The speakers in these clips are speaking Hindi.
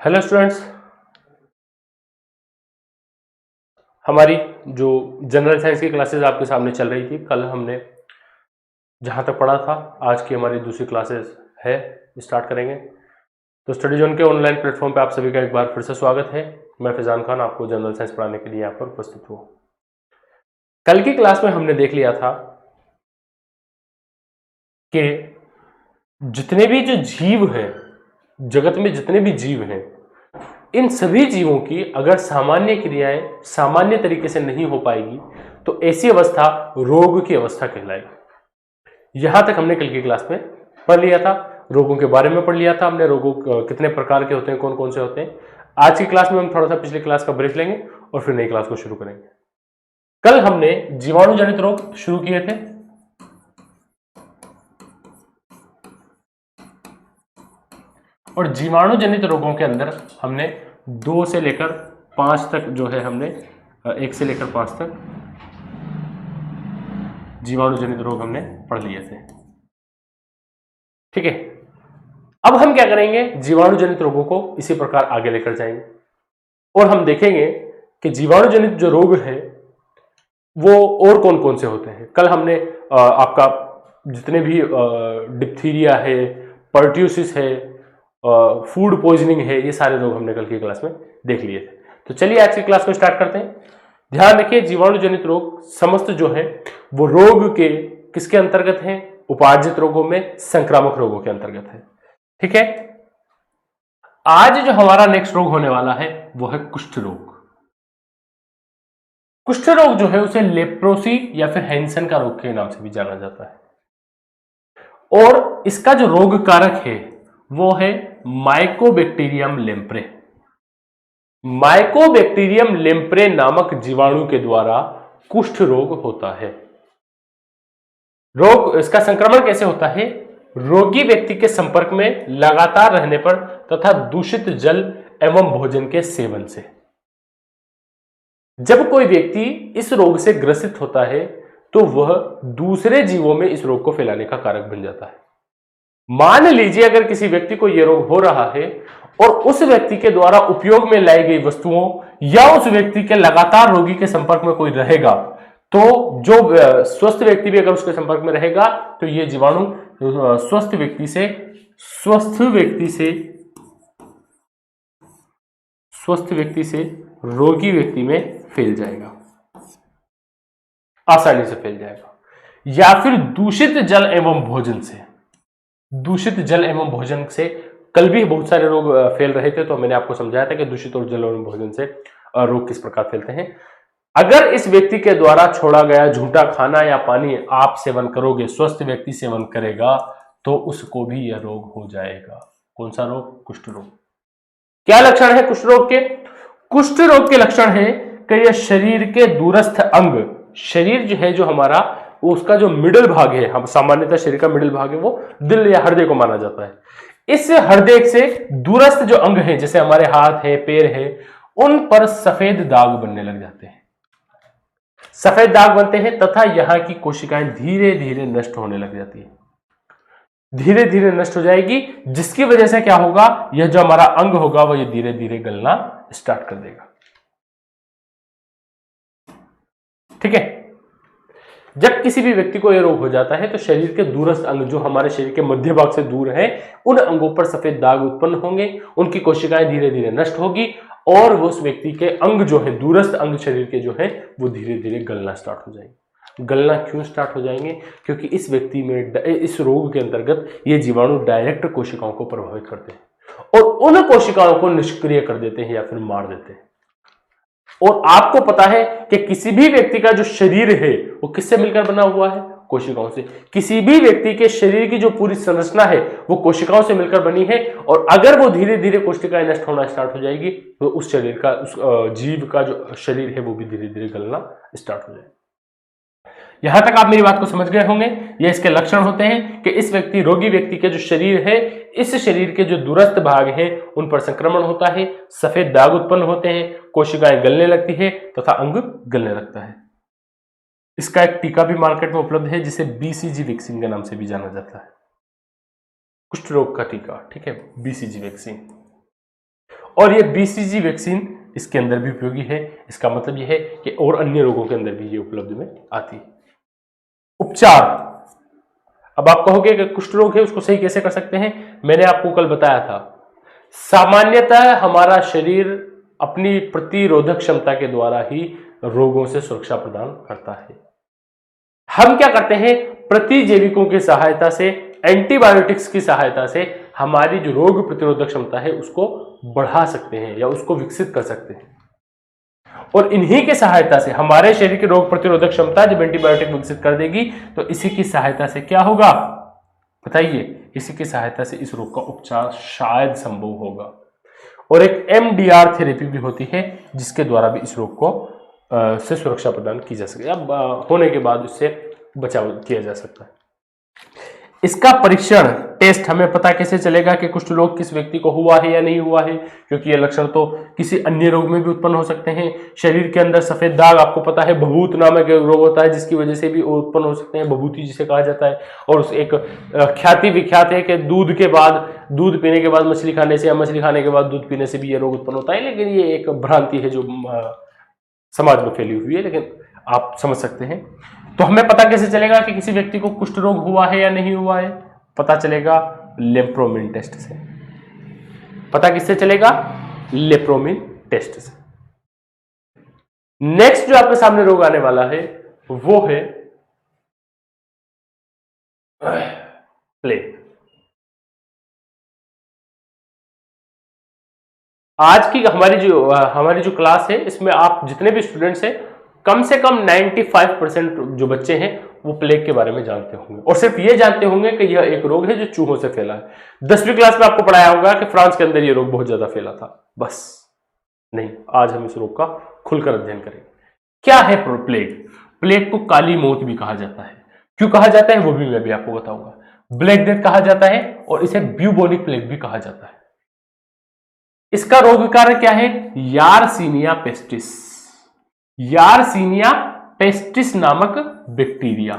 हेलो स्टूडेंट्स, हमारी जो जनरल साइंस की क्लासेस आपके सामने चल रही थी, कल हमने जहां तक पढ़ा था आज की हमारी दूसरी क्लासेस है स्टार्ट करेंगे। तो स्टडी जोन के ऑनलाइन प्लेटफॉर्म पे आप सभी का एक बार फिर से स्वागत है। मैं फैजान खान आपको जनरल साइंस पढ़ाने के लिए यहाँ पर उपस्थित हूँ। कल की क्लास में हमने देख लिया था कि जितने भी जो जीव हैं, जगत में जितने भी जीव हैं, इन सभी जीवों की अगर सामान्य क्रियाएं सामान्य तरीके से नहीं हो पाएगी तो ऐसी अवस्था रोग की अवस्था कहलाएगी। यहां तक हमने कल की क्लास में पढ़ लिया था, रोगों के बारे में पढ़ लिया था हमने। रोगों कितने प्रकार के होते हैं, कौन कौन से होते हैं। आज की क्लास में हम थोड़ा सा पिछली क्लास का ब्रेक लेंगे और फिर नई क्लास को शुरू करेंगे। कल हमने जीवाणु जनित रोग शुरू किए थे। और जीवाणु जनित रोगों के अंदर हमने 2 से लेकर 5 तक जो है हमने 1 से लेकर 5 तक जीवाणु जनित रोग हमने पढ़ लिए थे। ठीक है, अब हम क्या करेंगे, जीवाणु जनित रोगों को इसी प्रकार आगे लेकर जाएंगे और हम देखेंगे कि जीवाणु जनित जो रोग है वो और कौन कौन से होते हैं। कल हमने आपका जितने भी डिप्थीरिया है, पर्ट्यूसिस है, फूड पॉइजनिंग है, ये सारे रोग हमने कल की क्लास में देख लिए थे। तो चलिए आज की क्लास को स्टार्ट करते हैं। ध्यान रखिए, जीवाणु जनित रोग समस्त जो है वो रोग के किसके अंतर्गत हैं? उपार्जित रोगों में, संक्रामक रोगों के अंतर्गत है। ठीक है, आज जो हमारा नेक्स्ट रोग होने वाला है वो है कुष्ठ रोग। कुष्ठ रोग जो है उसे लेप्रोसी या फिर हैंसन का रोग के नाम से भी जाना जाता है और इसका जो रोग कारक है वो है माइकोबैक्टीरियम लेम्प्रे। माइकोबैक्टीरियम लेम्प्रे नामक जीवाणु के द्वारा कुष्ठ रोग होता है। रोग इसका संक्रमण कैसे होता है? रोगी व्यक्ति के संपर्क में लगातार रहने पर तथा दूषित जल एवं भोजन के सेवन से। जब कोई व्यक्ति इस रोग से ग्रसित होता है तो वह दूसरे जीवों में इस रोग को फैलाने का कारक बन जाता है। मान लीजिए अगर किसी व्यक्ति को यह रोग हो रहा है और उस व्यक्ति के द्वारा उपयोग में लाई गई वस्तुओं या उस व्यक्ति के लगातार रोगी के संपर्क में कोई रहेगा तो जो स्वस्थ व्यक्ति भी अगर उसके संपर्क में रहेगा तो यह जीवाणु स्वस्थ व्यक्ति से रोगी व्यक्ति में फैल जाएगा, आसानी से फैल जाएगा। या फिर दूषित जल एवं भोजन से। दूषित जल एवं भोजन से कल भी बहुत सारे रोग फैल रहे थे, तो मैंने आपको समझाया था कि दूषित और जल एवं भोजन से रोग किस प्रकार फैलते हैं। अगर इस व्यक्ति के द्वारा छोड़ा गया झूठा खाना या पानी आप सेवन करोगे, स्वस्थ व्यक्ति सेवन करेगा, तो उसको भी यह रोग हो जाएगा। कौन सा रोग? कुष्ठ रोग। क्या लक्षण है कुष्ठ रोग के? कुष्ठ रोग के लक्षण है कि यह शरीर के दूरस्थ अंग, शरीर जो है जो हमारा उसका जो मिडिल भाग है, हम सामान्यतः शरीर का मिडिल भाग है वो दिल या हृदय को माना जाता है। इस हृदय से दूरस्थ जो अंग है, जैसे हमारे हाथ है, पैर है, उन पर सफेद दाग बनने लग जाते हैं। सफेद दाग बनते हैं तथा यहां की कोशिकाएं धीरे धीरे नष्ट होने लग जाती है। धीरे धीरे नष्ट हो जाएगी, जिसकी वजह से क्या होगा, यह जो हमारा अंग होगा वो ये धीरे धीरे गलना स्टार्ट कर देगा। ठीक है, जब किसी भी व्यक्ति को यह रोग हो जाता है तो शरीर के दूरस्थ अंग जो हमारे शरीर के मध्य भाग से दूर है, उन अंगों पर सफेद दाग उत्पन्न होंगे, उनकी कोशिकाएं धीरे धीरे नष्ट होगी और वो उस व्यक्ति के अंग जो है, दूरस्थ अंग शरीर के जो है वो धीरे धीरे गलना स्टार्ट हो जाएंगे। गलना क्यों स्टार्ट हो जाएंगे? क्योंकि इस व्यक्ति में, इस रोग के अंतर्गत ये जीवाणु डायरेक्ट कोशिकाओं को प्रभावित करते हैं और उन कोशिकाओं को निष्क्रिय कर देते हैं या फिर मार देते हैं। और आपको पता है कि किसी भी व्यक्ति का जो शरीर है वो किससे मिलकर बना हुआ है? कोशिकाओं से। किसी भी व्यक्ति के शरीर की जो पूरी संरचना है वो कोशिकाओं से मिलकर बनी है और अगर वो धीरे धीरे कोशिकाएं नष्ट होना स्टार्ट हो जाएगी तो उस शरीर का, उस जीव का जो शरीर है वो भी धीरे धीरे गलना स्टार्ट हो जाएगा। यहां तक आप मेरी बात को समझ गए होंगे। ये इसके लक्षण होते हैं कि इस व्यक्ति, रोगी व्यक्ति के जो शरीर है, इस शरीर के जो दूरस्थ भाग है उन पर संक्रमण होता है, सफेद दाग उत्पन्न होते हैं, कोशिकाएं गलने लगती है तथा अंग गलने लगता है। इसका एक टीका भी मार्केट में उपलब्ध है जिसे बीसीजी वैक्सीन के नाम से भी जाना जाता है, कुष्ठ रोग का टीका। ठीक है, बीसीजी वैक्सीन। और ये BCG वैक्सीन इसके अंदर भी उपयोगी है। इसका मतलब यह है कि और अन्य रोगों के अंदर भी ये उपलब्ध में आती है। उपचार, अब आप कहोगे कि कुष्ठ रोग है उसको सही कैसे कर सकते हैं। मैंने आपको कल बताया था, सामान्यतः हमारा शरीर अपनी प्रतिरोधक क्षमता के द्वारा ही रोगों से सुरक्षा प्रदान करता है। हम क्या करते हैं, प्रतिजैविकों की सहायता से, एंटीबायोटिक्स की सहायता से हमारी जो रोग प्रतिरोधक क्षमता है उसको बढ़ा सकते हैं या उसको विकसित कर सकते हैं। और इन्हीं की सहायता से हमारे शरीर की रोग प्रतिरोधक क्षमता जब एंटीबायोटिक विकसित कर देगी तो इसी की सहायता से क्या होगा बताइए, इसी की सहायता से इस रोग का उपचार शायद संभव होगा। और एक MDR थेरेपी भी होती है जिसके द्वारा भी इस रोग को से सुरक्षा प्रदान की जा सकती है, होने के बाद उससे बचाव किया जा सकता है। इसका परीक्षण टेस्ट हमें पता कैसे चलेगा कि कुष्ठ रोग किस व्यक्ति को हुआ है या नहीं हुआ है, क्योंकि ये लक्षण तो किसी अन्य रोग में भी उत्पन्न हो सकते हैं। शरीर के अंदर सफेद दाग, आपको पता है बभूत नामक एक रोग होता है जिसकी वजह से भी उत्पन्न हो सकते हैं, बभूति जिसे कहा जाता है। और उस एक ख्याति विख्यात है कि दूध पीने के बाद मछली खाने से या मछली खाने के बाद दूध पीने से भी ये रोग उत्पन्न होता है, लेकिन ये एक भ्रांति है जो समाज में फैली हुई है, लेकिन आप समझ सकते हैं। तो हमें पता कैसे चलेगा कि किसी व्यक्ति को कुष्ठ रोग हुआ है या नहीं हुआ है, पता चलेगा लेप्रोमिन टेस्ट से। पता किससे चलेगा, लेप्रोमिन टेस्ट से। नेक्स्ट जो आपके सामने रोग आने वाला है वो है प्लेग। आज की हमारी जो क्लास है इसमें आप जितने भी स्टूडेंट्स हैं कम से कम 95% जो बच्चे हैं वो प्लेग के बारे में जानते होंगे, और सिर्फ ये जानते होंगे कि यह एक रोग है जो चूहों से फैला है। 10वीं क्लास में आपको पढ़ाया होगा कि फ्रांस के अंदर यह रोग बहुत ज्यादा फैला था, बस नहीं, आज हम इस रोग का खुलकर अध्ययन करेंगे। क्या है प्लेग? प्लेग को काली मौत भी कहा जाता है। क्यों कहा जाता है वो भी मैं भी आपको बताऊंगा। ब्लैक डेथ कहा जाता है और इसे ब्यूबोनिक प्लेग भी कहा जाता है। इसका रोग कारक क्या है, यारसीनिया पेस्टिस। यारसीनिया पेस्टिस नामक बैक्टीरिया,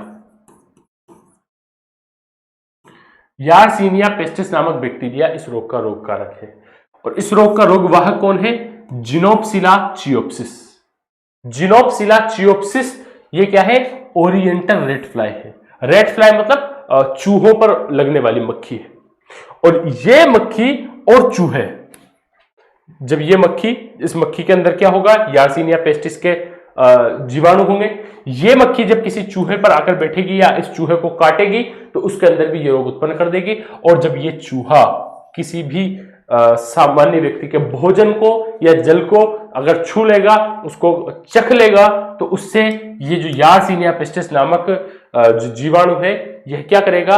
यारसीनिया पेस्टिस नामक बैक्टीरिया इस रोग का रोग कारक है। और इस रोग का रोग वाहक कौन है, जिनोप्सिला चियोप्सिस। जिनोप्सिला चियोप्सिस ये क्या है, ओरिएंटल रेड फ्लाई है। रेड फ्लाई मतलब चूहों पर लगने वाली मक्खी है। और ये मक्खी और चूहे, जब ये मक्खी, इस मक्खी के अंदर क्या होगा, यारसीनिया पेस्टिस के जीवाणु होंगे। ये मक्खी जब किसी चूहे पर आकर बैठेगी या इस चूहे को काटेगी तो उसके अंदर भी ये रोग उत्पन्न कर देगी। और जब ये चूहा किसी भी सामान्य व्यक्ति के भोजन को या जल को अगर छू लेगा, उसको चख लेगा, तो उससे ये जो यारसीनिया पेस्टिस नामक जो जीवाणु है यह क्या करेगा,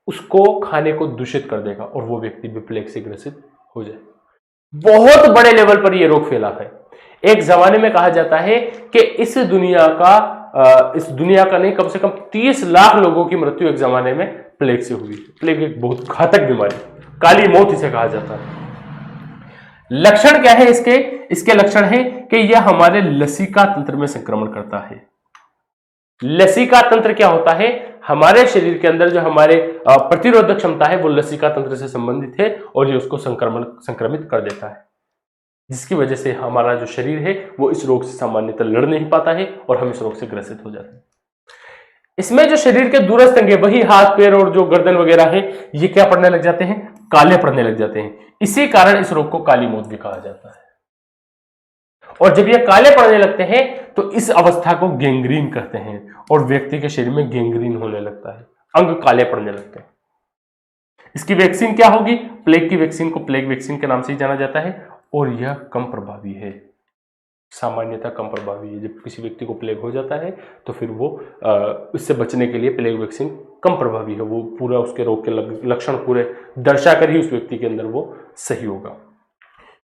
उसको खाने को दूषित कर देगा और वो व्यक्ति भी प्लेग से ग्रसित हो जाए। बहुत बड़े लेवल पर यह रोग फैला है। एक जमाने में कहा जाता है कि इस दुनिया का नहीं, कम से कम 30 लाख लोगों की मृत्यु एक जमाने में प्लेग से हुई। प्लेग एक बहुत घातक बीमारी, काली मौत इसे कहा जाता है। लक्षण क्या है इसके? इसके लक्षण है कि यह हमारे लसिका तंत्र में संक्रमण करता है। लसिका तंत्र क्या होता है, हमारे शरीर के अंदर जो हमारे प्रतिरोधक क्षमता है वो लसिका तंत्र से संबंधित है और ये उसको संक्रमित कर देता है, जिसकी वजह से हमारा जो शरीर है वो इस रोग से सामान्यतः लड़ नहीं पाता है और हम इस रोग से ग्रसित हो जाते हैं। इसमें जो शरीर के दूरस्थ अंग है, वही हाथ पैर और जो गर्दन वगैरह है, ये क्या पड़ने लग जाते हैं, काले पड़ने लग जाते हैं। इसी कारण इस रोग को काली मौत भी कहा जाता है। और जब ये काले पड़ने लगते हैं तो इस अवस्था को गैंग्रीन कहते हैं और व्यक्ति के शरीर में गैंग्रीन होने लगता है, अंग काले पड़ने लगते हैं। इसकी वैक्सीन क्या होगी, प्लेग की वैक्सीन को प्लेग वैक्सीन के नाम से ही जाना जाता है और यह कम प्रभावी है, सामान्यतः कम प्रभावी है। जब किसी व्यक्ति को प्लेग हो जाता है तो फिर वो इससे बचने के लिए प्लेग वैक्सीन कम प्रभावी है, वो पूरा उसके रोग के लक्षण पूरे दर्शा कर ही उस व्यक्ति के अंदर वो सही होगा।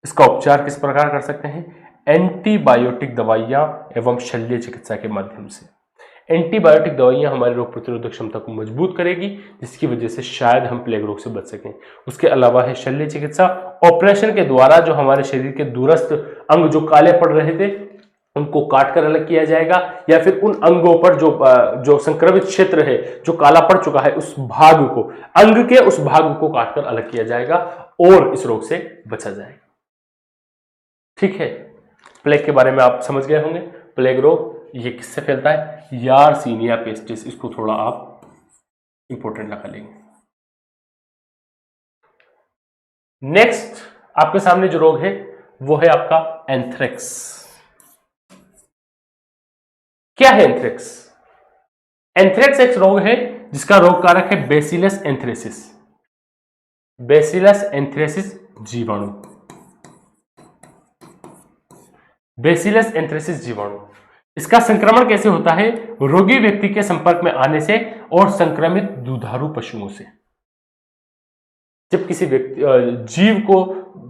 इसका उपचार किस प्रकार कर सकते हैं, एंटीबायोटिक दवाइयां एवं शल्य चिकित्सा के माध्यम से। एंटीबायोटिक दवाइयां हमारी रोग प्रतिरोधक क्षमता को मजबूत करेगी, जिसकी वजह से शायद हम प्लेग रोग से बच सकें। उसके अलावा है शल्य चिकित्सा, ऑपरेशन के द्वारा जो हमारे शरीर के दूरस्थ अंग जो काले पड़ रहे थे उनको काट कर अलग किया जाएगा, या फिर उन अंगों पर जो संक्रमित क्षेत्र है जो काला पड़ चुका है उस भाग को, अंग के उस भाग को काटकर अलग किया जाएगा और इस रोग से बचा जाएगा। ठीक है, प्लेग के बारे में आप समझ गए होंगे। प्लेग रोग ये किससे फैलता है? यारसीनिया पेस्टिस। इसको थोड़ा आप इंपॉर्टेंट लगा लेंगे। नेक्स्ट आपके सामने जो रोग है वो है आपका एंथ्रेक्स। क्या है एंथ्रेक्स? एंथ्रेक्स एक रोग है जिसका रोग कारक है बेसिलस एंथ्रेसिस। बेसिलस एंथ्रेसिस जीवाणु। बेसिलस एंथ्रेसिस जीवाणु। इसका संक्रमण कैसे होता है? रोगी व्यक्ति के संपर्क में आने से और संक्रमित दुधारू पशुओं से। जब किसी व्यक्ति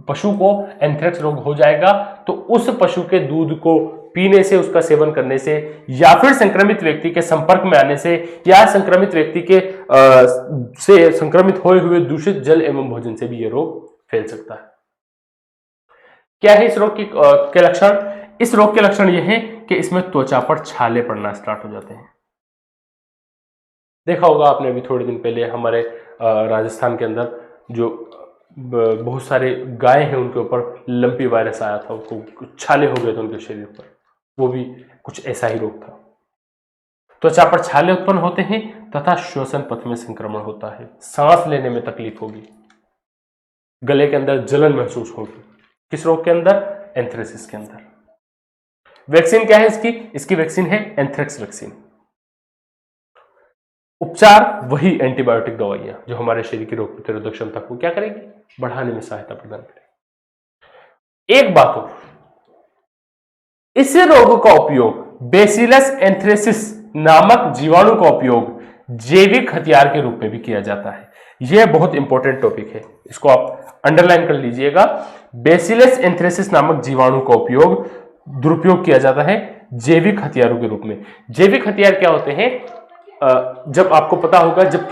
पशु को एंथ्रेक्स रोग हो जाएगा तो उस पशु के दूध को पीने से, उसका सेवन करने से, या फिर संक्रमित व्यक्ति के संपर्क में आने से, या संक्रमित व्यक्ति के से संक्रमित होए हुए दूषित जल एवं भोजन से भी यह रोग फैल सकता है। क्या है इस रोग के लक्षण? इस रोग के लक्षण यह है कि इसमें त्वचा पर छाले पड़ना स्टार्ट हो जाते हैं। देखा होगा आपने अभी थोड़े दिन पहले हमारे राजस्थान के अंदर जो बहुत सारे गाय हैं उनके ऊपर लंपी वायरस आया था, उनको छाले हो गए थे उनके शरीर पर। वो भी कुछ ऐसा ही रोग था। त्वचा पर छाले उत्पन्न होते हैं तथा श्वसन पथ में संक्रमण होता है। सांस लेने में तकलीफ होगी, गले के अंदर जलन महसूस होगी। किस रोग के अंदर? एंथ्रेसिस के अंदर। वैक्सीन क्या है इसकी? इसकी वैक्सीन है एंथ्रेक्स वैक्सीन। उपचार वही एंटीबायोटिक दवाइयां जो हमारे शरीर की रोग प्रतिरोधक क्षमता को क्या करेगी? बढ़ाने में सहायता प्रदान करेगी। एक बात और, इस रोग का उपयोग, बेसिलस एंथ्रेसिस नामक जीवाणु का उपयोग जैविक हथियार के रूप में भी किया जाता है। यह बहुत इंपॉर्टेंट टॉपिक है, इसको आप अंडरलाइन कर लीजिएगा। बेसिलस एंथ्रेसिस नामक जीवाणु का उपयोग, दुरुपयोग किया जाता है जैविक हथियारों के रूप में। जैविक हथियार क्या होते हैं? जब आपको पता होगा, जब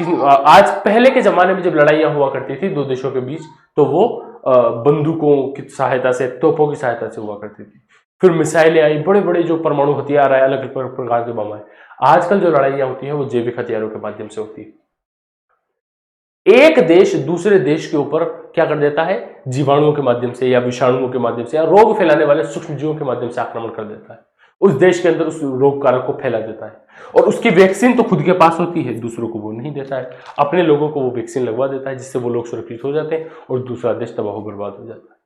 आज पहले के जमाने में जब लड़ाइयां हुआ करती थी दो देशों के बीच, तो वो बंदूकों की सहायता से, तोपों की सहायता से हुआ करती थी। फिर मिसाइलें आई, बड़े बड़े जो परमाणु हथियार आए, अलग अलग प्रकार के बम आए। आजकल जो लड़ाइयां होती हैं वो जैविक हथियारों के माध्यम से होती है। एक देश दूसरे देश के ऊपर क्या कर देता है? जीवाणुओं के माध्यम से या विषाणुओं के माध्यम से या रोग फैलाने वाले सूक्ष्म जीवों के माध्यम से आक्रमण कर देता है। उस देश के अंदर उस रोग कारक को फैला देता है, और उसकी वैक्सीन तो खुद के पास होती है, दूसरों को वो नहीं देता है। अपने लोगों को वो वैक्सीन लगवा देता है, जिससे वो लोग सुरक्षित हो जाते हैं और दूसरा देश तबाह बर्बाद हो जाता है।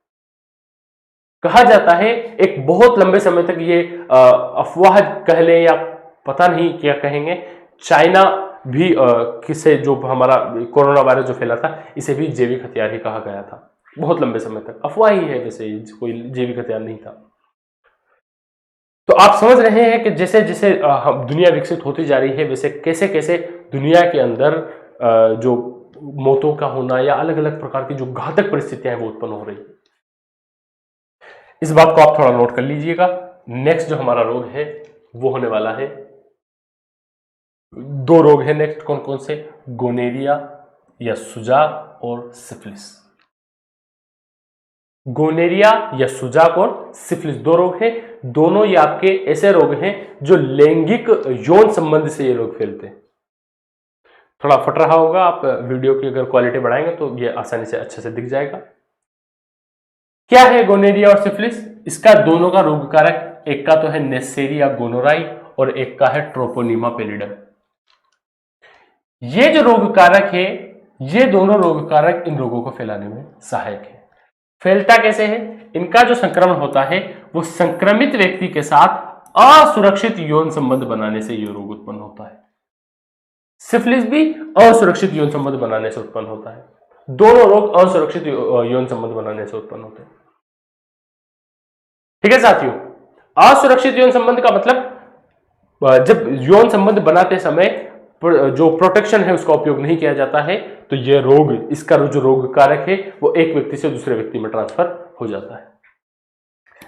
कहा जाता है एक बहुत लंबे समय तक ये अफवाह कह लें या पता नहीं क्या कहेंगे, चाइना भी किसे जो हमारा कोरोना वायरस जो फैला था, इसे भी जैविक हथियार ही कहा गया था। बहुत लंबे समय तक अफवाह ही है, वैसे कोई जैविक हथियार नहीं था। तो आप समझ रहे हैं कि जैसे जैसे दुनिया विकसित होती जा रही है, वैसे कैसे कैसे दुनिया के अंदर जो मौतों का होना या अलग अलग प्रकार की जो घातक परिस्थितियां हैं वो उत्पन्न हो रही है। इस बात को आप थोड़ा नोट कर लीजिएगा। नेक्स्ट जो हमारा रोग है वो होने वाला है, दो रोग है नेक्स्ट। कौन कौन से? गोनेरिया या सुजाक और सिफिलिस। गोनेरिया या सुजाक और सिफिलिस दो रोग हैं। दोनों ये आपके ऐसे रोग हैं जो लैंगिक यौन संबंध से ये रोग फैलते हैं। थोड़ा फट रहा होगा, आप वीडियो की अगर क्वालिटी बढ़ाएंगे तो ये आसानी से अच्छे से दिख जाएगा। क्या है गोनेरिया और सिफिलिस? इसका दोनों का रोग कारक, एक का तो है नेस्सेरिया गोनोराई और एक का है ट्रोपोनिमा पेलिडम। ये जो रोग कारक है, ये दोनों रोग कारक इन रोगों को फैलाने में सहायक है। फैलता कैसे है? इनका जो संक्रमण होता है वो संक्रमित व्यक्ति के साथ असुरक्षित यौन संबंध बनाने से यह रोग उत्पन्न होता है। सिफिलिस भी असुरक्षित यौन संबंध बनाने से उत्पन्न होता है। दोनों रोग असुरक्षित यौन संबंध बनाने से उत्पन्न होते हैं। ठीक है साथियों, असुरक्षित यौन संबंध का मतलब जब यौन संबंध बनाते समय जो प्रोटेक्शन है उसका उपयोग नहीं किया जाता है, तो यह रोग, इसका जो रोग कारक है वो एक व्यक्ति से दूसरे व्यक्ति में ट्रांसफर हो जाता है।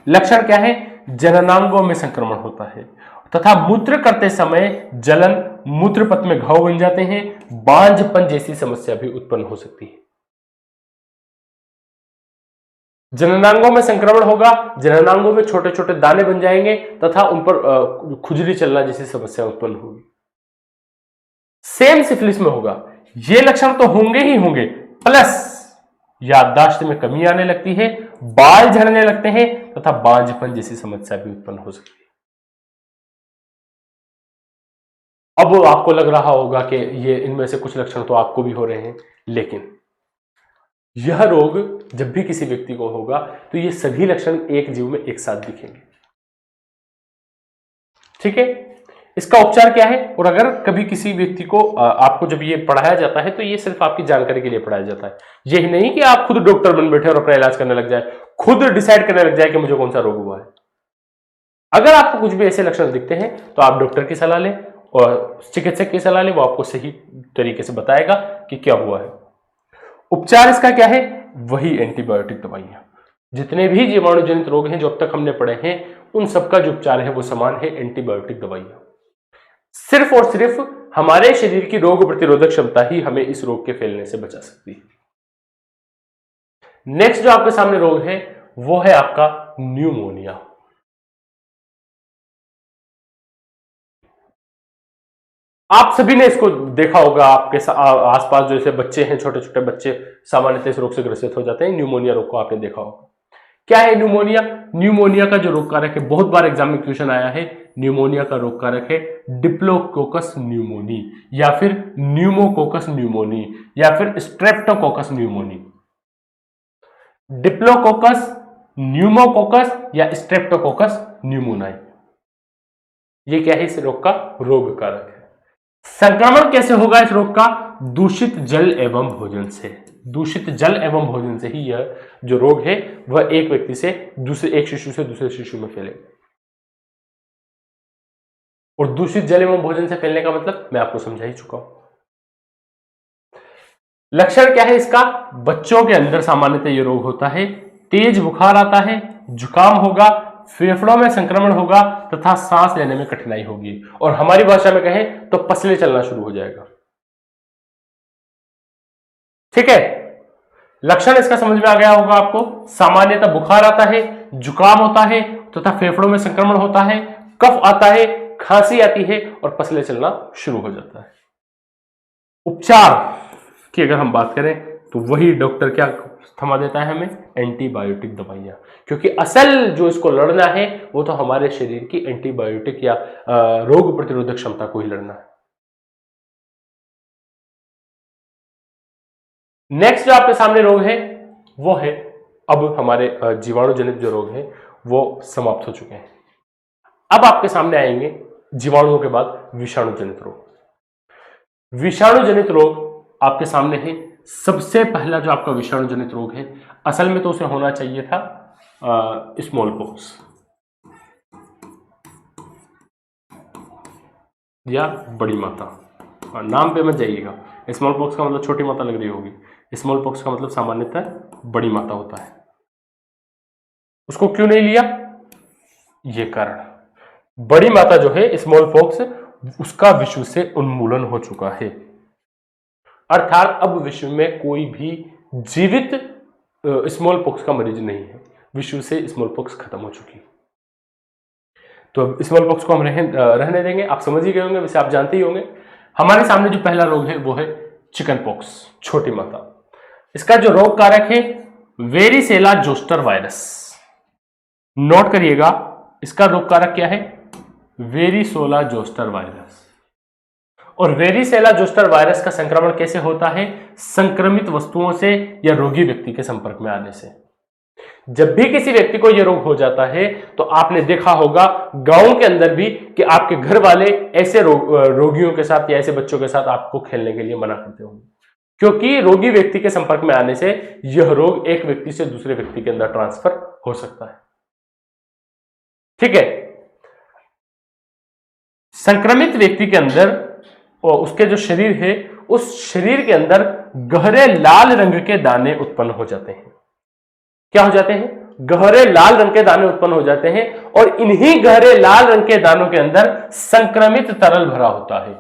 लक्षण क्या है? जननांगों में संक्रमण होता है तथा मूत्र करते समय जलन, मूत्र पथ में घाव बन जाते हैं, बांझपन जैसी समस्या भी उत्पन्न हो सकती है। जननांगों में संक्रमण होगा, जननांगों में छोटे छोटे दाने बन जाएंगे तथा उन पर खुजली चलना जैसी समस्या उत्पन्न होगी। सेम सिफिलिस में होगा। ये लक्षण तो होंगे ही होंगे, प्लस याददाश्त में कमी आने लगती है, बाल झड़ने लगते हैं तथा बांझपन जैसी समस्या भी उत्पन्न हो सकती है। अब आपको लग रहा होगा कि ये इनमें से कुछ लक्षण तो आपको भी हो रहे हैं, लेकिन यह रोग जब भी किसी व्यक्ति को होगा तो ये सभी लक्षण एक जीव में एक साथ दिखेंगे। ठीक है, इसका उपचार क्या है? और अगर कभी किसी व्यक्ति को आपको जब ये पढ़ाया जाता है तो ये सिर्फ आपकी जानकारी के लिए पढ़ाया जाता है, यही नहीं कि आप खुद डॉक्टर बन बैठे और अपना इलाज करने लग जाए, खुद डिसाइड करने लग जाए कि मुझे कौन सा रोग हुआ है। अगर आपको कुछ भी ऐसे लक्षण दिखते हैं तो आप डॉक्टर की सलाह लें और चिकित्सक की सलाह लें, वो आपको सही तरीके से बताएगा कि क्या हुआ है। उपचार इसका क्या है? वही एंटीबायोटिक दवाइयां। जितने भी जीवाणु जनित रोग हैं जो अब तक हमने पढ़े हैं, उन सबका जो उपचार है वो समान है, एंटीबायोटिक दवाइयां। सिर्फ और सिर्फ हमारे शरीर की रोग प्रतिरोधक क्षमता ही हमें इस रोग के फैलने से बचा सकती है। नेक्स्ट जो आपके सामने रोग है वो है आपका न्यूमोनिया। आप सभी ने इसको देखा होगा, आपके आसपास जो ऐसे बच्चे हैं, छोटे छोटे बच्चे सामान्यतः इस रोग से ग्रसित हो जाते हैं। न्यूमोनिया रोग को आपने देखा होगा। क्या है न्यूमोनिया? न्यूमोनिया का जो रोग कारक है, बहुत बार एग्जाम में क्वेश्चन आया है, न्यूमोनिया का रोग कारक है डिप्लोकोकस न्यूमोनी या फिर न्यूमोकोकस न्यूमोनी या फिर स्ट्रेप्टोकोकस न्यूमोनी। डिप्लोकोकस, न्यूमोकोकस या स्ट्रेप्टोकोकस न्यूमोनाई, ये क्या है? इस रोग का रोग कारक है। संक्रमण कैसे होगा इस रोग का? दूषित जल एवं भोजन से। दूषित जल एवं भोजन से ही यह जो रोग है वह एक व्यक्ति से एक शिशु से दूसरे शिशु में फैलेगा। और दूषित जल एवं भोजन से फैलने का मतलब मैं आपको समझा ही चुका हूं। लक्षण क्या है इसका? बच्चों के अंदर सामान्यतः यह रोग होता है, तेज बुखार आता है, जुकाम होगा, फेफड़ों में संक्रमण होगा तथा सांस लेने में कठिनाई होगी, और हमारी भाषा में कहें तो पसले चलना शुरू हो जाएगा। ठीक है, लक्षण इसका समझ में आ गया होगा आपको। सामान्यतः बुखार आता है, जुकाम होता है तथा फेफड़ों में संक्रमण होता है, कफ आता है, खांसी आती है और पसले चलना शुरू हो जाता है। उपचार की अगर हम बात करें तो वही डॉक्टर क्या थमा देता है हमें? एंटीबायोटिक दवाइयां। क्योंकि असल जो इसको लड़ना है वो तो हमारे शरीर की एंटीबायोटिक या रोग प्रतिरोधक क्षमता को ही लड़ना है। नेक्स्ट जो आपके सामने रोग है वो है, अब हमारे जीवाणु जनित जो रोग है वो समाप्त हो चुके हैं। अब आपके सामने आएंगे जीवाणुओं के बाद विषाणु जनित रोग। विषाणु जनित रोग आपके सामने है। सबसे पहला जो आपका विषाणु जनित रोग है, असल में तो उसे होना चाहिए था स्मॉल पॉक्स या बड़ी माता। नाम पे मत जाइएगा, स्मॉल पॉक्स का मतलब छोटी माता लग रही होगी, स्मॉल पॉक्स का मतलब सामान्यतः बड़ी माता होता है। उसको क्यों नहीं लिया? ये कारण, बड़ी माता जो है स्मॉल पॉक्स, उसका विश्व से उन्मूलन हो चुका है, अर्थात अब विश्व में कोई भी जीवित स्मॉल पॉक्स का मरीज नहीं है। विश्व से स्मॉल पॉक्स खत्म हो चुकी है। तो स्मॉल पॉक्स को हम रहने देंगे। आप समझ ही गए होंगे, वैसे आप जानते ही होंगे। हमारे सामने जो पहला रोग है वो है चिकन पॉक्स, छोटी माता। इसका जो रोग कारक है वेरिसेला जोस्टर वायरस। नोट करिएगा, इसका रोग कारक क्या है? वेरिसोला जोस्टर वायरस। और वेरिसेला जोस्टर वायरस का संक्रमण कैसे होता है? संक्रमित वस्तुओं से या रोगी व्यक्ति के संपर्क में आने से। जब भी किसी व्यक्ति को यह रोग हो जाता है तो आपने देखा होगा गांव के अंदर भी कि आपके घर वाले ऐसे रोगियों के साथ या ऐसे बच्चों के साथ आपको खेलने के लिए मना करते होंगे, क्योंकि रोगी व्यक्ति के संपर्क में आने से यह रोग एक व्यक्ति से दूसरे व्यक्ति के अंदर ट्रांसफर हो सकता है। ठीक है, संक्रमित व्यक्ति के अंदर और उसके जो शरीर है, उस शरीर के अंदर गहरे लाल रंग के दाने उत्पन्न हो जाते हैं। क्या हो जाते हैं? गहरे लाल रंग के दाने उत्पन्न हो जाते हैं, और इन्हीं गहरे लाल रंग के दानों के अंदर संक्रमित तरल भरा होता है।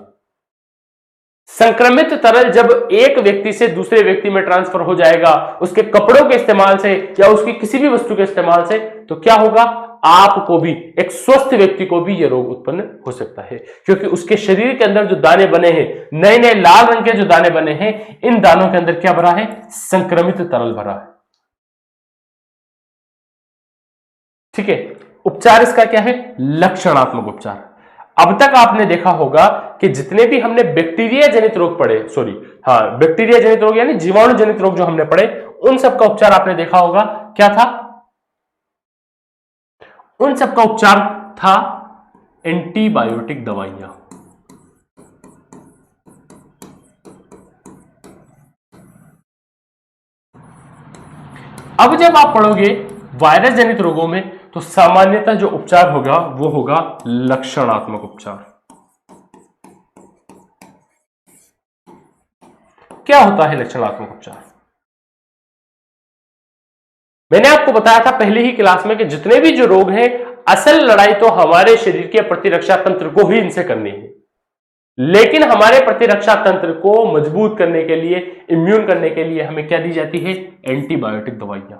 संक्रमित तरल जब एक व्यक्ति से दूसरे व्यक्ति में ट्रांसफर हो जाएगा उसके कपड़ों के इस्तेमाल से या उसकी किसी भी वस्तु के इस्तेमाल से, तो क्या होगा? आपको भी, एक स्वस्थ व्यक्ति को भी यह रोग उत्पन्न हो सकता है, क्योंकि उसके शरीर के अंदर जो दाने बने हैं, नए नए लाल रंग के जो दाने बने हैं, इन दानों के अंदर क्या भरा है? संक्रमित तरल भरा है। ठीक है, उपचार इसका क्या है? लक्षणात्मक उपचार। अब तक आपने देखा होगा कि जितने भी हमने बैक्टीरिया जनित रोग पढ़े, बैक्टीरिया जनित रोग यानी जीवाणु जनित रोग जो हमने पढ़े, उन सबका उपचार आपने देखा होगा क्या था? उन सबका उपचार था एंटीबायोटिक दवाइयां। अब जब आप पढ़ोगे वायरस जनित रोगों में, तो सामान्यतः जो उपचार होगा वो होगा लक्षणात्मक उपचार। क्या होता है लक्षणात्मक उपचार? मैंने आपको बताया था पहले ही क्लास में कि जितने भी जो रोग हैं, असल लड़ाई तो हमारे शरीर के प्रतिरक्षा तंत्र को ही इनसे करनी है, लेकिन हमारे प्रतिरक्षा तंत्र को मजबूत करने के लिए, इम्यून करने के लिए हमें क्या दी जाती है? एंटीबायोटिक दवाइयां।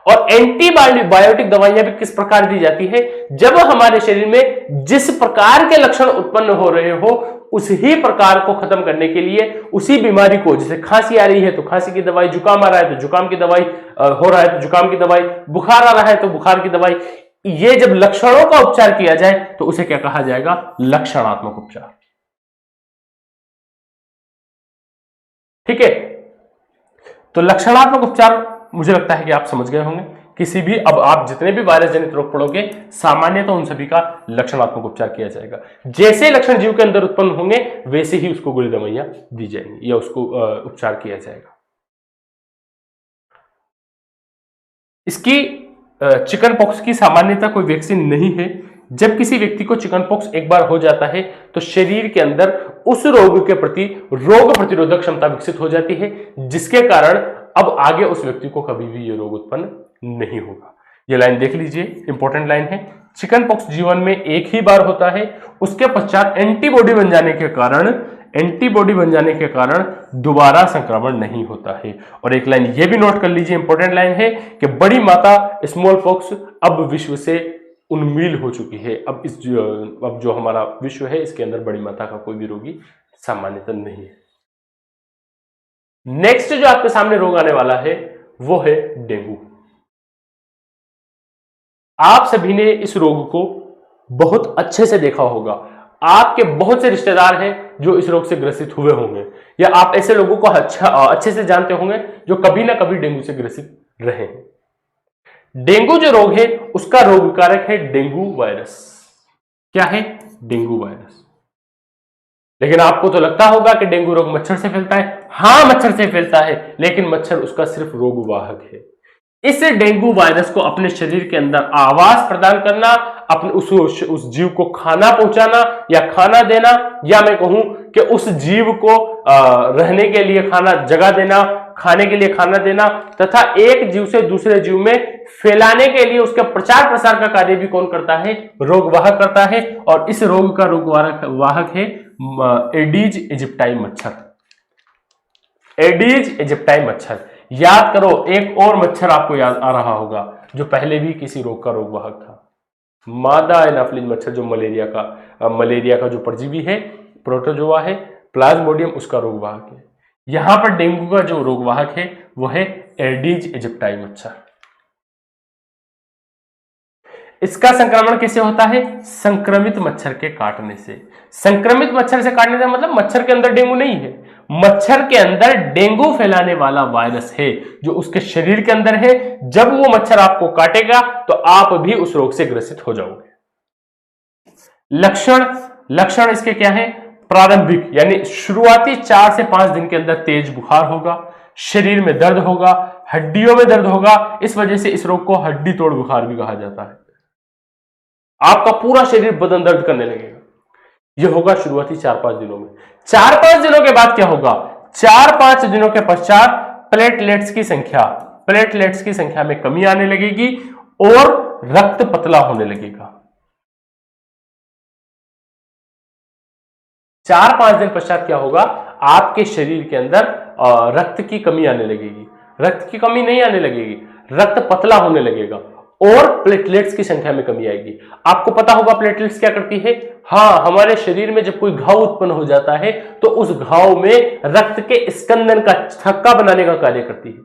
और एंटीबायोटिक दवाइयां भी किस प्रकार दी जाती है? जब हमारे शरीर में जिस प्रकार के लक्षण उत्पन्न हो रहे हो, उसी प्रकार को खत्म करने के लिए, उसी बीमारी को, जैसे खांसी आ रही है तो खांसी की दवाई, जुकाम आ रहा है तो जुकाम की दवाई, हो रहा है तो जुकाम की दवाई, बुखार आ रहा है तो बुखार की दवाई, ये जब लक्षणों का उपचार किया जाए तो उसे क्या कहा जाएगा? लक्षणात्मक उपचार। ठीक है, तो लक्षणात्मक उपचार मुझे लगता है कि आप समझ गए होंगे। किसी भी, अब आप जितने भी वायरस जनित रोग पढ़ोगे, सामान्यतः उन सभी का लक्षणात्मक उपचार किया जाएगा। जैसे लक्षण जीव के अंदर उत्पन्न होंगे, वैसे ही उसको गोली दवाइयां दी जाएंगी या उसको उपचार किया जाएगा। इसकी चिकन पॉक्स की सामान्यतः कोई वैक्सीन नहीं है। जब किसी व्यक्ति को चिकन पॉक्स एक बार हो जाता है, तो शरीर के अंदर उस रोग के प्रति रोग प्रतिरोधक क्षमता विकसित हो जाती है, जिसके कारण अब आगे उस व्यक्ति को कभी भी यह रोग उत्पन्न नहीं होगा। यह लाइन देख लीजिए, इंपॉर्टेंट लाइन है। चिकन पॉक्स जीवन में एक ही बार होता है, उसके पश्चात एंटीबॉडी बन जाने के कारण दोबारा संक्रमण नहीं होता है। और एक लाइन यह भी नोट कर लीजिए, इंपॉर्टेंट लाइन है कि बड़ी माता स्मॉल पॉक्स अब विश्व से उन्मील हो चुकी है। अब जो हमारा विश्व है, इसके अंदर बड़ी माता का कोई भी रोगी सामान्यतः नहीं है। नेक्स्ट जो आपके सामने रोग आने वाला है वो है डेंगू। आप सभी ने इस रोग को बहुत अच्छे से देखा होगा। आपके बहुत से रिश्तेदार हैं जो इस रोग से ग्रसित हुए होंगे, या आप ऐसे लोगों को अच्छे से जानते होंगे जो कभी ना कभी डेंगू से ग्रसित रहे हैं। डेंगू जो रोग है, उसका रोग कारक है डेंगू वायरस। क्या है? Dengue virus. लेकिन आपको तो लगता होगा कि डेंगू रोग मच्छर से फैलता है। हां, मच्छर से फैलता है, लेकिन मच्छर उसका सिर्फ रोगवाहक है। इस डेंगू वायरस को अपने शरीर के अंदर आवास प्रदान करना, अपने उस जीव को खाना पहुंचाना या खाना देना, या मैं कहूं कि उस जीव को रहने के लिए खाना जगह देना, खाने के लिए खाना देना, तथा एक जीव से दूसरे जीव में फैलाने के लिए उसके प्रचार प्रसार का कार्य भी कौन करता है? रोगवाहक करता है। और इस रोग का रोगवाहक है एडीज इजिप्टाई मच्छर। एडीज इजिप्टाई मच्छर, याद करो, एक और मच्छर आपको याद आ रहा होगा जो पहले भी किसी रोग का रोगवाहक था, मादा एनाफ्लिज मच्छर, जो मलेरिया का जो परजीवी है, प्रोटोजोआ है, प्लाज्मोडियम, उसका रोगवाहक है। यहां पर डेंगू का जो रोगवाहक है वो है एडीज इजिप्टाई मच्छर। इसका संक्रमण कैसे होता है? संक्रमित मच्छर के काटने से। संक्रमित मच्छर से काटने का मतलब मच्छर के अंदर डेंगू नहीं है, मच्छर के अंदर डेंगू फैलाने वाला वायरस है जो उसके शरीर के अंदर है। जब वो मच्छर आपको काटेगा तो आप भी उस रोग से ग्रसित हो जाओगे। लक्षण इसके क्या है? प्रारंभिक यानी शुरुआती 4 से 5 दिन के अंदर तेज बुखार होगा, शरीर में दर्द होगा, हड्डियों में दर्द होगा। इस वजह से इस रोग को हड्डी तोड़ बुखार भी कहा जाता है। आपका पूरा शरीर बदन दर्द करने लगेगा। यह होगा शुरुआती 4-5 दिनों में। 4-5 दिनों के बाद क्या होगा? 4-5 दिनों के पश्चात प्लेटलेट्स की संख्या में कमी आने लगेगी और रक्त पतला होने लगेगा। 4-5 दिन पश्चात क्या होगा? आपके शरीर के अंदर रक्त की कमी आने लगेगी। रक्त की कमी नहीं आने लगेगी, रक्त पतला होने लगेगा और प्लेटलेट्स की संख्या में कमी आएगी। आपको पता होगा प्लेटलेट्स क्या करती है? हाँ, हमारे शरीर में जब कोई घाव उत्पन्न हो जाता है तो उस घाव में रक्त के स्कंदन का थक्का बनाने का कार्य करती है।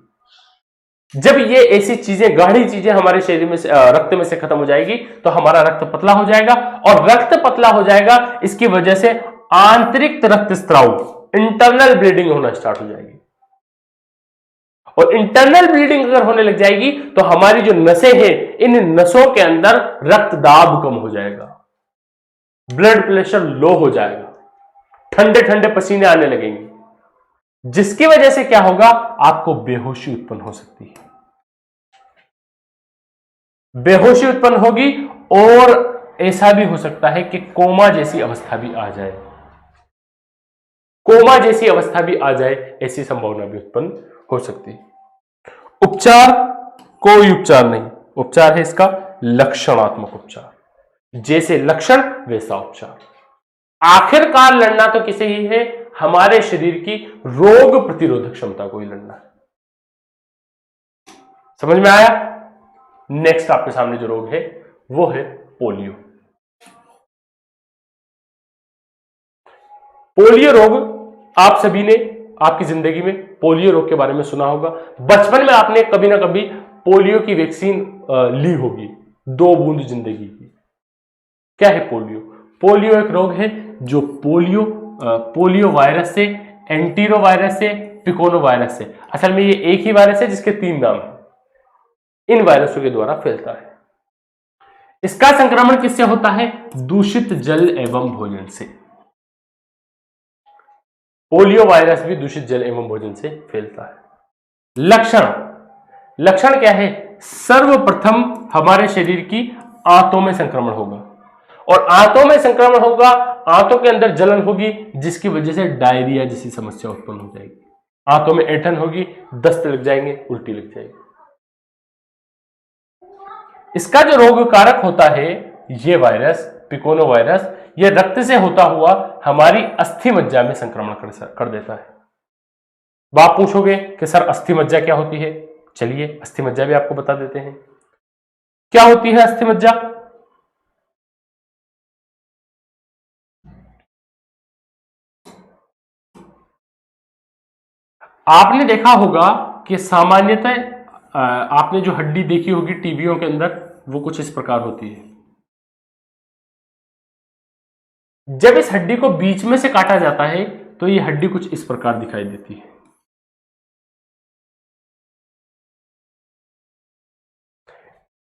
जब ये ऐसी चीजें, गाढ़ी चीजें हमारे शरीर में रक्त में से खत्म हो जाएगी तो हमारा रक्त पतला हो जाएगा, और रक्त पतला हो जाएगा इसकी वजह से आंतरिक रक्तस्राव, इंटरनल ब्लीडिंग होना स्टार्ट हो जाएगी। और इंटरनल ब्लीडिंग अगर होने लग जाएगी तो हमारी जो नसें हैं, इन नसों के अंदर रक्त दाब कम हो जाएगा, ब्लड प्रेशर लो हो जाएगा, ठंडे ठंडे पसीने आने लगेंगे, जिसकी वजह से क्या होगा? आपको बेहोशी उत्पन्न हो सकती है। बेहोशी उत्पन्न होगी, और ऐसा भी हो सकता है कि कोमा जैसी अवस्था भी आ जाए। कोमा जैसी अवस्था भी आ जाए, ऐसी संभावना भी उत्पन्न हो सकती है। उपचार, कोई उपचार नहीं। उपचार है इसका लक्षणात्मक उपचार, जैसे लक्षण वैसा उपचार। आखिरकार लड़ना तो किसे ही है? हमारे शरीर की रोग प्रतिरोधक क्षमता को ही लड़ना है। समझ में आया? नेक्स्ट आपके सामने जो रोग है वो है पोलियो। पोलियो रोग, आप सभी ने आपकी जिंदगी में पोलियो रोग के बारे में सुना होगा। बचपन में आपने कभी ना कभी पोलियो की वैक्सीन ली होगी, 2 बूंद जिंदगी की। क्या है पोलियो? पोलियो एक रोग है जो पोलियो वायरस से, एंटीरो वायरस से, पिकोनो वायरस से, असल में ये एक ही वायरस है जिसके 3 नाम हैं, इन वायरसों के द्वारा फैलता है। इसका संक्रमण किससे होता है? दूषित जल एवं भोजन से। पोलियो वायरस भी दूषित जल एवं भोजन से फैलता है। लक्षण क्या है? सर्वप्रथम हमारे शरीर की आंतों में संक्रमण होगा, और आंतों में संक्रमण होगा, आंतों के अंदर जलन होगी, जिसकी वजह से डायरिया जैसी समस्या उत्पन्न हो जाएगी। आंतों में ऐंठन होगी, दस्त लग जाएंगे, उल्टी लग जाएगी। इसका जो रोग कारक होता है, ये वायरस, पिकोनो वायरस, ये रक्त से होता हुआ हमारी अस्थि मज्जा में संक्रमण कर देता है। आप पूछोगे कि सर अस्थि मज्जा क्या होती है? चलिए अस्थि मज्जा भी आपको बता देते हैं। क्या होती है अस्थि मज्जा? आपने देखा होगा कि सामान्यतः आपने जो हड्डी देखी होगी टीवियों के अंदर, वो कुछ इस प्रकार होती है। जब इस हड्डी को बीच में से काटा जाता है तो ये हड्डी कुछ इस प्रकार दिखाई देती है।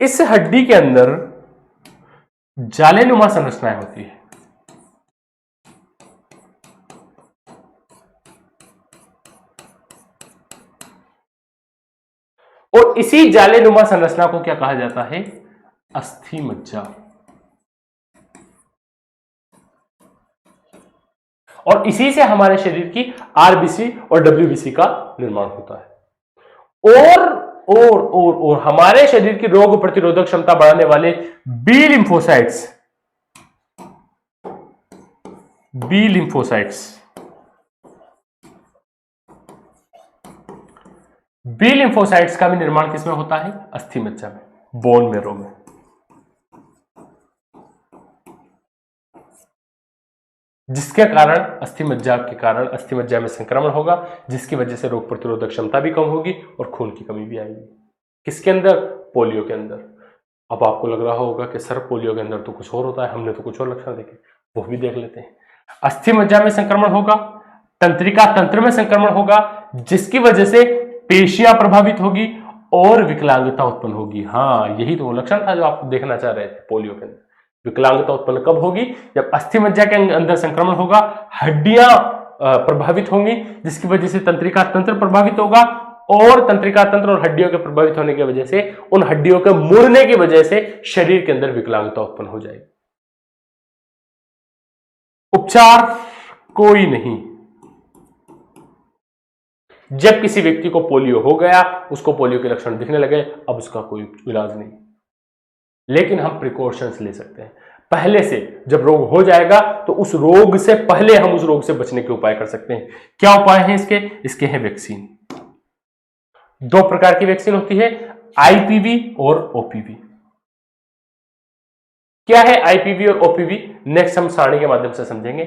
इस हड्डी के अंदर जालेनुमा संरचनाएं होती है, और इसी जालेनुमा संरचना को क्या कहा जाता है? अस्थि मज्जा। और इसी से हमारे शरीर की आरबीसी और डब्ल्यूबीसी का निर्माण होता है। और हमारे शरीर की रोग प्रतिरोधक क्षमता बढ़ाने वाले बी लिम्फोसाइट्स का भी निर्माण किसमें होता है? अस्थि मज्जा में, बोन मैरो में। जिसके कारण अस्थि मज्जा में संक्रमण होगा, जिसकी वजह से रोग प्रतिरोधक क्षमता भी कम होगी और खून की कमी भी आएगी। किसके अंदर? पोलियो के अंदर। अब आपको लग रहा होगा कि सर पोलियो के अंदर तो कुछ और होता है, हमने तो कुछ और लक्षण देखे, वो भी देख लेते हैं। अस्थि मज्जा में संक्रमण होगा, तंत्रिका तंत्र में संक्रमण होगा, जिसकी वजह से पेशियां प्रभावित होगी और विकलांगता उत्पन्न होगी। हाँ, यही तो वो लक्षण था जो आप देखना चाह रहे थे पोलियो के अंदर। विकलांगता उत्पन्न कब होगी? जब अस्थि मज्जा के अंदर संक्रमण होगा, हड्डियां प्रभावित होंगी, जिसकी वजह से तंत्रिका तंत्र प्रभावित होगा, और तंत्रिका तंत्र और हड्डियों के प्रभावित होने की वजह से, उन हड्डियों के मुड़ने की वजह से शरीर के अंदर विकलांगता उत्पन्न हो जाएगी। उपचार कोई नहीं। जब किसी व्यक्ति को पोलियो हो गया, उसको पोलियो के लक्षण दिखने लगे, अब उसका कोई इलाज नहीं, लेकिन हम प्रिकॉशंस ले सकते हैं। पहले से जब रोग हो जाएगा तो उस रोग से पहले हम उस रोग से बचने के उपाय कर सकते हैं। क्या उपाय हैं इसके हैं वैक्सीन। 2 प्रकार की वैक्सीन होती है, आईपीवी और ओपीवी। क्या है आईपीवी और ओपीवी, नेक्स्ट हम सारणी के माध्यम से समझेंगे।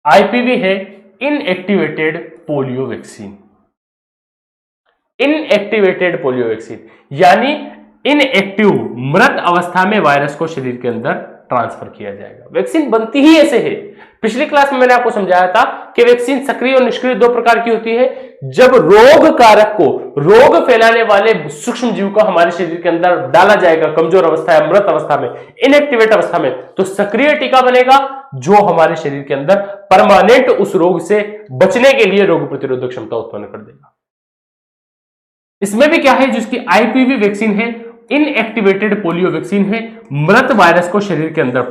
आईपीवी है inactivated polio vaccine. Inactivated polio vaccine यानी इनएक्टिव, मृत अवस्था में वायरस को शरीर के अंदर ट्रांसफर किया जाएगा। वैक्सीन बनती ही ऐसे है। पिछली क्लास में मैंने आपको समझाया था कि वैक्सीन सक्रिय और निष्क्रिय दो प्रकार की होती है। जब रोग कारक को, रोग फैलाने वाले सूक्ष्म जीव को हमारे शरीर के अंदर डाला जाएगा कमजोर अवस्था या मृत अवस्था में, इनएक्टिवेट अवस्था में, तो सक्रिय टीका बनेगा जो हमारे शरीर के अंदर परमानेंट उस रोग से बचने के लिए रोग प्रतिरोधक क्षमता उत्पन्न कर देगा। इसमें भी क्या है, जिसकी आईपीवी वैक्सीन है, इनएक्टिवेटेड पोलियो वैक्सीन है, मृत वायरस को शरीर के अंदर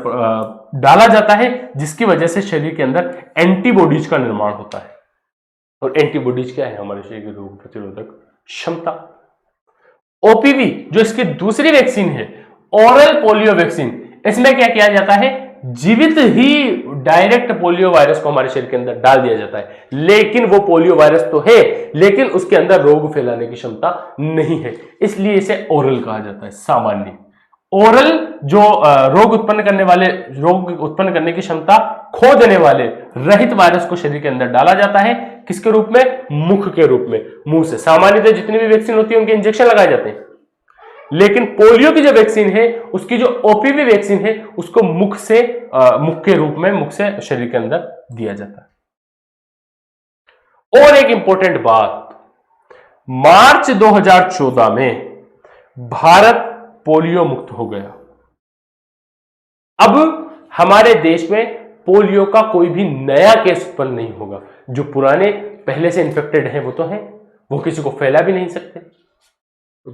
डाला जाता है जिसकी वजह से शरीर के अंदर एंटीबॉडीज का निर्माण होता है। और एंटीबॉडीज क्या है, हमारे शरीर की रोग प्रतिरोधक क्षमता। ओपीवी जो इसकी दूसरी वैक्सीन है, ओरल पोलियो वैक्सीन, इसमें क्या किया जाता है, जीवित ही डायरेक्ट पोलियो वायरस को हमारे शरीर के अंदर डाल दिया जाता है, लेकिन वो पोलियो वायरस तो है लेकिन उसके अंदर रोग फैलाने की क्षमता नहीं है, इसलिए इसे ओरल कहा जाता है। सामान्य ओरल जो रोग उत्पन्न करने की क्षमता खो देने वाले रहित वायरस को शरीर के अंदर डाला जाता है, किसके रूप में, मुख के रूप में, मुंह से। सामान्यतः जितनी भी वैक्सीन होती है उनके इंजेक्शन लगाए जाते हैं, लेकिन पोलियो की जो वैक्सीन है, उसकी जो ओपीवी वैक्सीन है, उसको मुख के रूप में, मुख से शरीर के अंदर दिया जाता है। और एक इंपॉर्टेंट बात, मार्च 2014 में भारत पोलियो मुक्त हो गया। अब हमारे देश में पोलियो का कोई भी नया केस उत्पन्न नहीं होगा। जो पुराने पहले से इन्फेक्टेड हैं वो तो हैं, वो किसी को फैला भी नहीं सकते।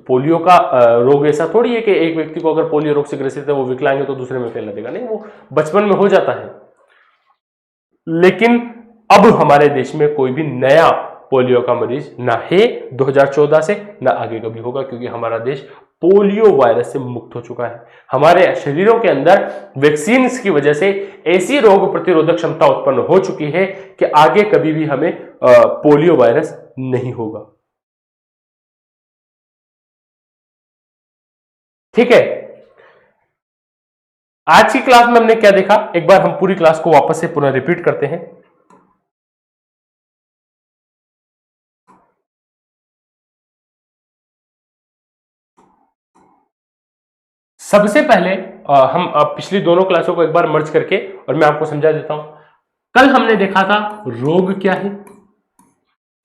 पोलियो का रोग ऐसा थोड़ी है कि एक व्यक्ति को अगर पोलियो रोग से ग्रसित है वो विकलांग है तो दूसरे में फैला देगा, नहीं, वो बचपन में हो जाता है। लेकिन अब हमारे देश में कोई भी नया पोलियो का मरीज ना है 2014 से, ना आगे कभी होगा, क्योंकि हमारा देश पोलियो वायरस से मुक्त हो चुका है। हमारे शरीरों के अंदर वैक्सीन की वजह से ऐसी रोग प्रतिरोधक क्षमता उत्पन्न हो चुकी है कि आगे कभी भी हमें पोलियो वायरस नहीं होगा। ठीक है, आज की क्लास में हमने क्या देखा, एक बार हम पूरी क्लास को वापस से पुनः रिपीट करते हैं। सबसे पहले हम पिछली दोनों क्लासों को एक बार मर्ज करके और मैं आपको समझा देता हूं। कल हमने देखा था रोग क्या है।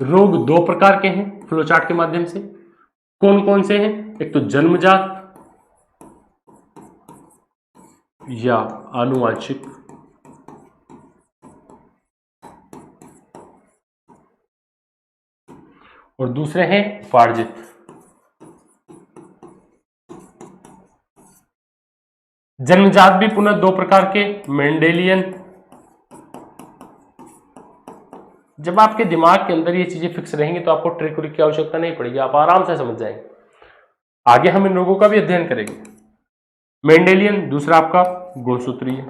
रोग दो प्रकार के हैं फ्लोचार्ट के माध्यम से। कौन कौन से हैं, एक तो जन्मजात या आनुवांशिक, और दूसरे हैं उपार्जित। जन्मजात भी पुनः दो प्रकार के, मेंडेलियन। जब आपके दिमाग के अंदर ये चीजें फिक्स रहेंगी तो आपको ट्रिक व्रिक की आवश्यकता नहीं पड़ेगी, आप आराम से समझ जाएंगे। आगे हम इन रोगों का भी अध्ययन करेंगे। मेंडेलियन, दूसरा आपका गुणसूत्रीय।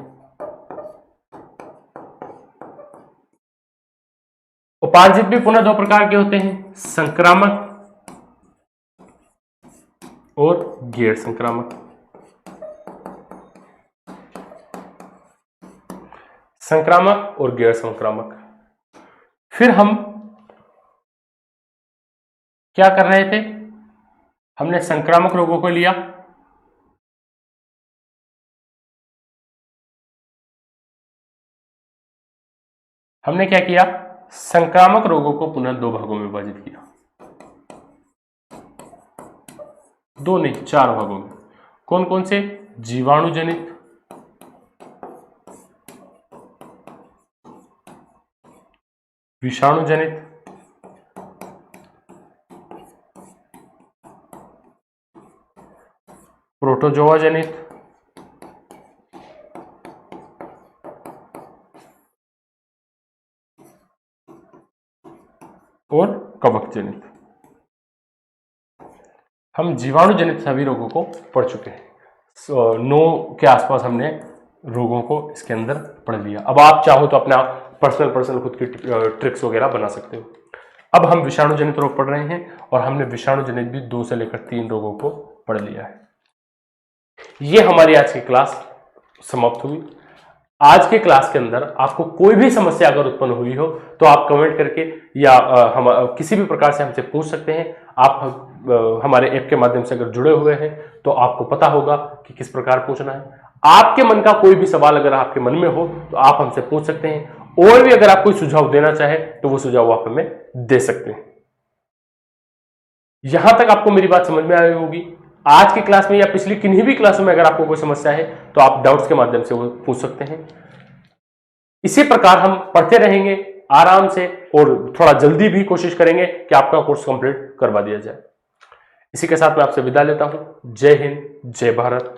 उपार्जित भी पुनः दो प्रकार के होते हैं, संक्रामक और गैर संक्रामक। संक्रामक और गैर संक्रामक। फिर हम क्या कर रहे थे, हमने संक्रामक रोगों को लिया, हमने क्या किया, संक्रामक रोगों को पुनः दो भागों में विभाजित किया, दो नहीं चार भागों में। कौन कौन से, जीवाणु जनित, विषाणु जनित, प्रोटोजोआ जनित, और कवक जनित। हम जीवाणु जनित सभी रोगों को पढ़ चुके हैं। 9 के आसपास हमने रोगों को इसके अंदर पढ़ लिया। अब आप चाहो तो अपना पर्सनल खुद की ट्रिक्स वगैरह बना सकते हो। अब हम विषाणु जनित रोग पढ़ रहे हैं और हमने विषाणु जनित भी 2 से लेकर 3 रोगों को पढ़ लिया है। ये हमारी आज की क्लास समाप्त हुई। आज के क्लास के अंदर आपको कोई भी समस्या अगर उत्पन्न हुई हो तो आप कमेंट करके या हम किसी भी प्रकार से हमसे पूछ सकते हैं। आप हमारे ऐप के माध्यम से अगर जुड़े हुए हैं तो आपको पता होगा कि किस प्रकार पूछना है। आपके मन का कोई भी सवाल अगर आपके मन में हो तो आप हमसे पूछ सकते हैं और भी अगर आप कोई सुझाव देना चाहे तो वो सुझाव आप हमें दे सकते हैं। यहां तक आपको मेरी बात समझ में आई होगी। आज की क्लास में या पिछली किन्हीं भी क्लासों में अगर आपको कोई समस्या है तो आप डाउट्स के माध्यम से वो पूछ सकते हैं। इसी प्रकार हम पढ़ते रहेंगे आराम से और थोड़ा जल्दी भी कोशिश करेंगे कि आपका कोर्स कंप्लीट करवा दिया जाए। इसी के साथ मैं आपसे विदा लेता हूं। जय हिंद, जय भारत।